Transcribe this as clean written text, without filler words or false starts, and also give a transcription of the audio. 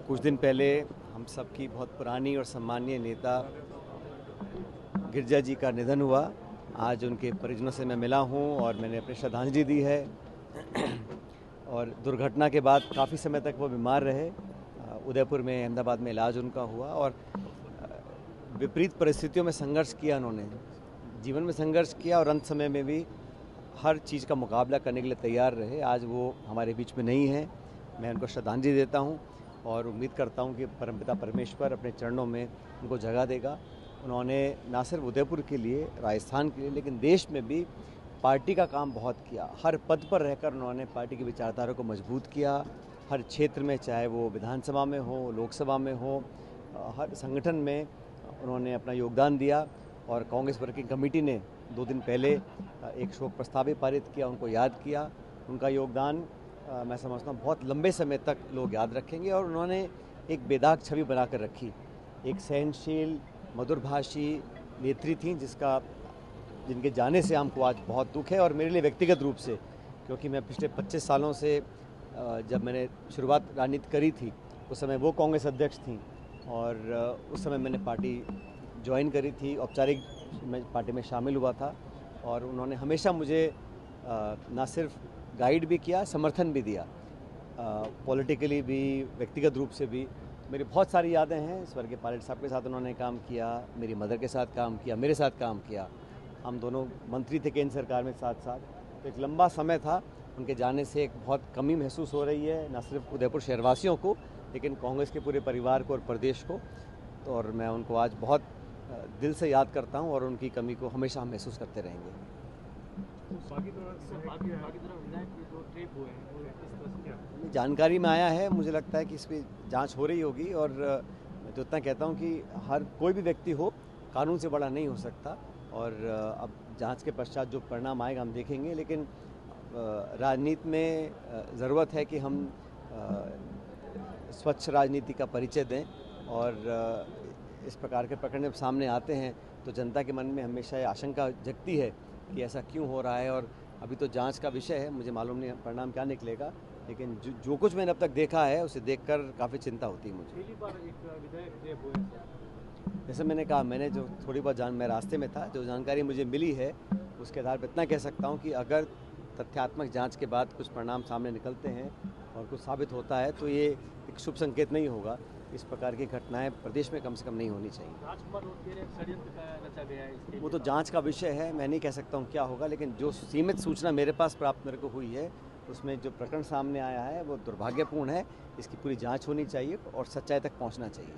कुछ दिन पहले हम सबकी बहुत पुरानी और सम्मानीय नेता गिरिजा जी का निधन हुआ। आज उनके परिजनों से मैं मिला हूं और मैंने अपनी श्रद्धांजलि दी है। और दुर्घटना के बाद काफ़ी समय तक वो बीमार रहे। उदयपुर में, अहमदाबाद में इलाज उनका हुआ और विपरीत परिस्थितियों में संघर्ष किया उन्होंने। जीवन में संघर्ष किया और अंत समय में भी हर चीज़ का मुकाबला करने के लिए तैयार रहे। आज वो हमारे बीच में नहीं है। मैं उनको श्रद्धांजलि देता हूं और उम्मीद करता हूं कि परमपिता परमेश्वर अपने चरणों में उनको जगह देगा। उन्होंने ना सिर्फ उदयपुर के लिए, राजस्थान के लिए, लेकिन देश में भी पार्टी का काम बहुत किया। हर पद पर रहकर उन्होंने पार्टी की विचारधारा को मजबूत किया। हर क्षेत्र में, चाहे वो विधानसभा में हो, लोकसभा में हो, हर संगठन में उन्होंने अपना योगदान दिया। और कांग्रेस वर्किंग कमेटी ने 2 दिन पहले एक शोक प्रस्ताव भी पारित किया, उनको याद किया। उनका योगदान मैं समझता हूँ बहुत लंबे समय तक लोग याद रखेंगे। और उन्होंने एक बेदाग छवि बनाकर रखी। एक सहनशील, मधुरभाषी नेत्री थी जिनके जाने से हमको आज बहुत दुख है। और मेरे लिए व्यक्तिगत रूप से, क्योंकि मैं पिछले 25 सालों से जब मैंने शुरुआत राजनीति करी थी, उस समय वो कांग्रेस अध्यक्ष थी और उस समय मैंने पार्टी ज्वाइन करी थी, औपचारिक मैं पार्टी में शामिल हुआ था। और उन्होंने हमेशा मुझे ना सिर्फ गाइड भी किया, समर्थन भी दिया, पॉलिटिकली भी, व्यक्तिगत रूप से भी। मेरी बहुत सारी यादें हैं। स्वर्गीय पायलट साहब के साथ उन्होंने काम किया, मेरी मदर के साथ काम किया, मेरे साथ काम किया। हम दोनों मंत्री थे केंद्र सरकार में साथ साथ। तो एक लंबा समय था। उनके जाने से एक बहुत कमी महसूस हो रही है, न सिर्फ उदयपुर शहरवासियों को, लेकिन कांग्रेस के पूरे परिवार को और प्रदेश को। तो और मैं उनको आज बहुत दिल से याद करता हूं और उनकी कमी को हमेशा हम महसूस करते रहेंगे। जानकारी में आया है, मुझे लगता है कि इस पर जांच हो रही होगी। और मैं तो इतना कहता हूं कि हर कोई भी व्यक्ति हो, कानून से बड़ा नहीं हो सकता। और अब जांच के पश्चात जो परिणाम आएगा हम देखेंगे। लेकिन राजनीति में ज़रूरत है कि हम स्वच्छ राजनीति का परिचय दें। और इस प्रकार के प्रकरण जब सामने आते हैं तो जनता के मन में हमेशा ये आशंका जगती है कि ऐसा क्यों हो रहा है। और अभी तो जांच का विषय है, मुझे मालूम नहीं परिणाम क्या निकलेगा। लेकिन जो कुछ मैंने अब तक देखा है, उसे देखकर काफ़ी चिंता होती है मुझे। पहली बार एक विधायक जैसे मैंने कहा, मैंने जो थोड़ी बहुत मैं रास्ते में था, जो जानकारी मुझे मिली है उसके आधार पर इतना कह सकता हूँ कि अगर तथ्यात्मक जांच के बाद कुछ परिणाम सामने निकलते हैं और कुछ साबित होता है तो ये एक शुभ संकेत नहीं होगा। इस प्रकार की घटनाएं प्रदेश में कम से कम नहीं होनी चाहिए। वो तो जांच का विषय है, मैं नहीं कह सकता हूँ क्या होगा। लेकिन जो सीमित सूचना मेरे पास प्राप्त मेरे को हुई है, उसमें जो प्रकरण सामने आया है वो दुर्भाग्यपूर्ण है। इसकी पूरी जांच होनी चाहिए और सच्चाई तक पहुँचना चाहिए।